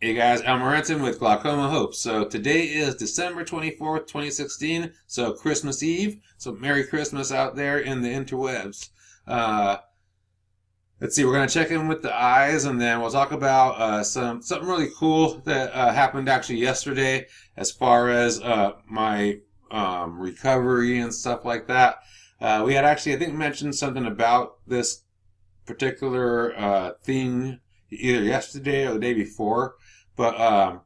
Hey guys, I'm Morentin with Glaucoma Hope. So today is December 24th, 2016, so Christmas Eve. So Merry Christmas out there in the interwebs. Uh, let's see, we're going to check in with the eyes and then we'll talk about something really cool that happened actually yesterday as far as my recovery and stuff like that. We had actually, I think, mentioned something about this particular thing either yesterday or the day before. But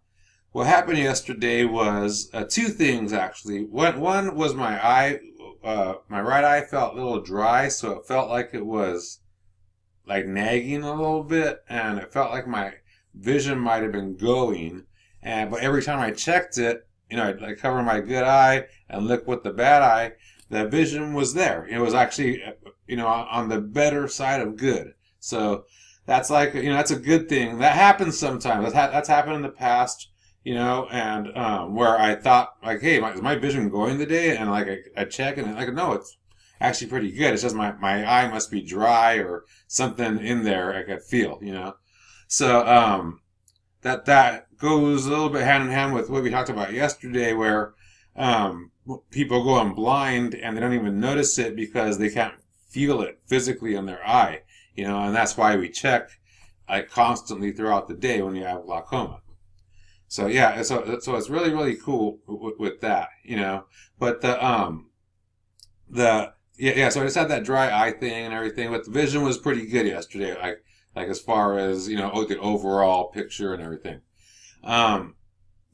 what happened yesterday was two things actually. One was my eye, my right eye felt a little dry, so it felt like it was like nagging a little bit, and it felt like my vision might have been going. But every time I checked it, I'd like cover my good eye and look with the bad eye, the vision was there. It was actually, on the better side of good. So that's like, that's a good thing. That happens sometimes. That's happened in the past, and where I thought, like, hey, is my vision going today? And like, I check and like, no, it's actually pretty good. It's just my eye must be dry or something in there I could feel, So, that goes a little bit hand in hand with what we talked about yesterday, where, people going blind and they don't even notice it because they can't feel it physically in their eye. And that's why we check constantly throughout the day when you have glaucoma. So yeah, so it's really, really cool with that, But so I just had that dry eye thing and everything, but the vision was pretty good yesterday, like as far as, the overall picture and everything. The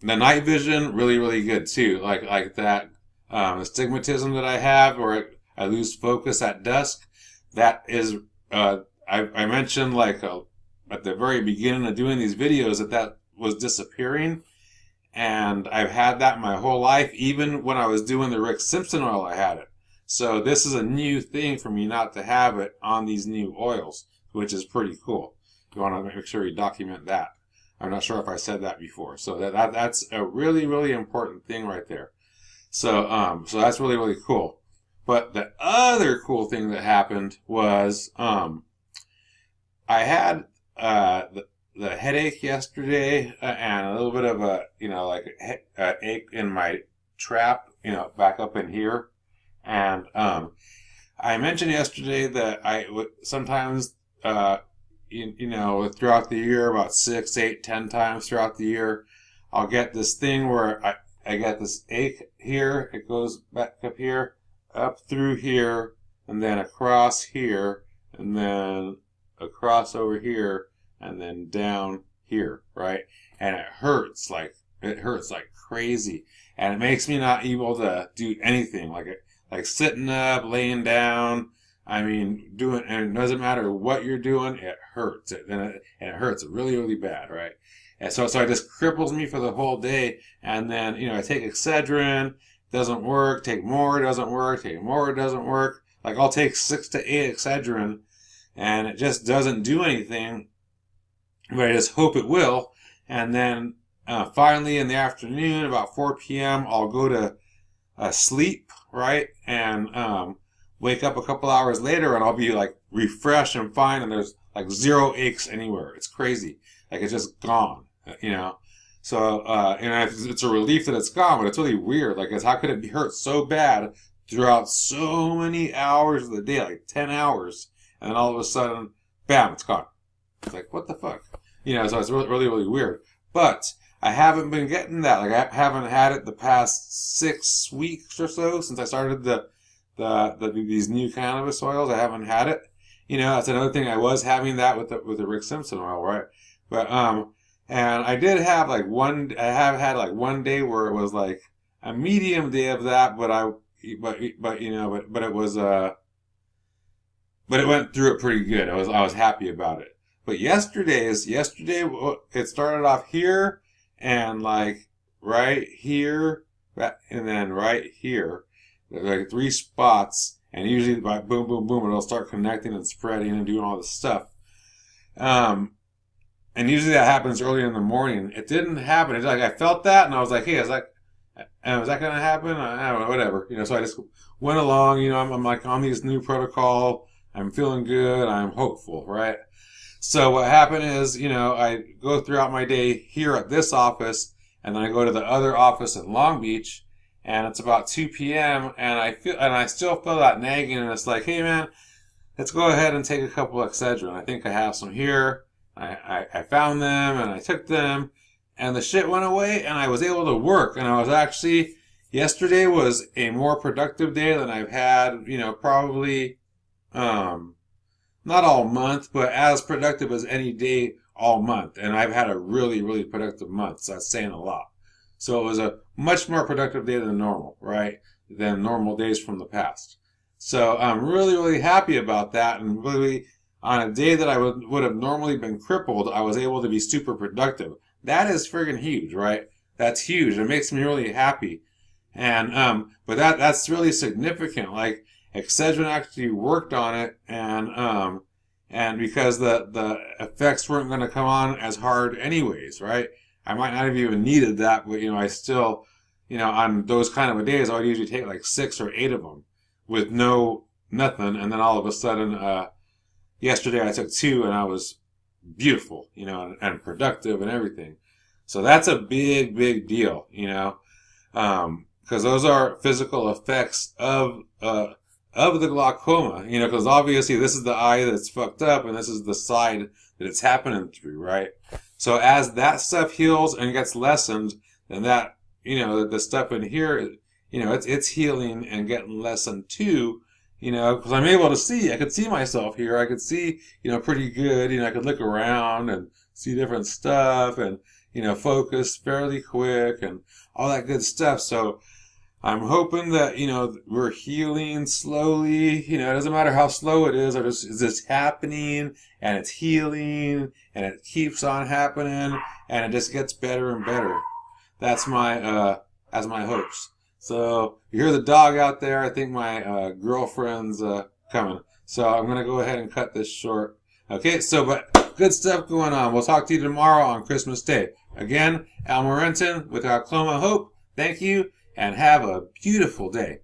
night vision, really, really good too. Like that, astigmatism that I have where I lose focus at dusk, that is, I mentioned at the very beginning of doing these videos that was disappearing, and I've had that my whole life. Even when I was doing the Rick Simpson oil, I had it. So this is a new thing for me not to have it on these new oils, which is pretty cool. You want to make sure you document that. I'm not sure if I said that before. So that's a really, really important thing right there. So that's really, really cool. But the other cool thing that happened was I had the headache yesterday and a little bit of a ache in my trap, back up in here. And I mentioned yesterday that I would sometimes throughout the year, about 6, 8, 10 times throughout the year, I'll get this thing where I get this ache here. It goes back up here, up through here, and then across here, and then across over here, and then down here, right? And it hurts like crazy, and it makes me not able to do anything, like sitting up, laying down. I mean, and it doesn't matter what you're doing, it hurts. And it hurts really, really bad, right? And so it just cripples me for the whole day. And then, I take Excedrin, doesn't work, take more, doesn't work, take more, doesn't work. Like, I'll take 6 to 8 Excedrin, and it just doesn't do anything, but I just hope it will. And then, finally in the afternoon, about 4 p.m., I'll go to sleep, right? And, wake up a couple hours later and I'll be like refreshed and fine, and there's like 0 aches anywhere. It's crazy. Like it's just gone, So, it's a relief that it's gone, but it's really weird. Like, how could it be hurt so bad throughout so many hours of the day, like 10 hours, and then all of a sudden, bam, it's gone. It's like, what the fuck? So it's really, really, really weird. But I haven't been getting that. Like, I haven't had it the past 6 weeks or so since I started these new cannabis oils. I haven't had it. That's another thing. I was having that with the Rick Simpson oil, right? But and I did have I have had like one day where it was like a medium day of that, but it was but it went through it pretty good. I was happy about it. But yesterday it started off here and like right here and then right here. Like 3 spots, and usually by boom, boom, boom, it'll start connecting and spreading and doing all this stuff. And usually that happens early in the morning. It didn't happen. It's like I felt that, and I was like, hey, is that going to happen? I don't know, whatever. So I just went along. I'm like on this new protocol. I'm feeling good. I'm hopeful, right? So what happened is, I go throughout my day here at this office, and then I go to the other office in Long Beach, and it's about 2 p.m. and I still feel that nagging, and it's like, hey man, let's go ahead and take a couple of Excedrin. I think I have some here. I found them and I took them, and the shit went away, and I was able to work, and I was actually, yesterday was a more productive day than I've had, probably, not all month, but as productive as any day all month. And I've had a really, really productive month, so that's saying a lot. So it was a much more productive day than normal, right? Than normal days from the past. So I'm really, really happy about that. And really, on a day that I would have normally been crippled, I was able to be super productive. That is friggin' huge, right? That's huge. It makes me really happy. And but that's really significant. Like, Excedrin actually worked on it, and because the effects weren't going to come on as hard anyways, right? I might not have even needed that, but I still, on those kind of days, I would usually take like 6 or 8 of them with nothing, and then all of a sudden, yesterday I took 2, and I was beautiful, and productive and everything. So that's a big, big deal, because those are physical effects of the glaucoma, because obviously this is the eye that's fucked up, and this is the side that it's happening through, right? So as that stuff heals and gets lessened, then that, the stuff in here, it's healing and getting lessened too, because I'm able to see. I could see myself here. I could see, pretty good. I could look around and see different stuff, and, focus fairly quick and all that good stuff. So I'm hoping that, we're healing slowly. It doesn't matter how slow it is. It's just happening, and it's healing, and it keeps on happening, and it just gets better and better. That's my hopes. So you hear the dog out there. I think my girlfriend's coming. So I'm gonna go ahead and cut this short. Okay. So, but good stuff going on. We'll talk to you tomorrow on Christmas Day. Again, Morentin with Glaucoma Hope. Thank you. And have a beautiful day.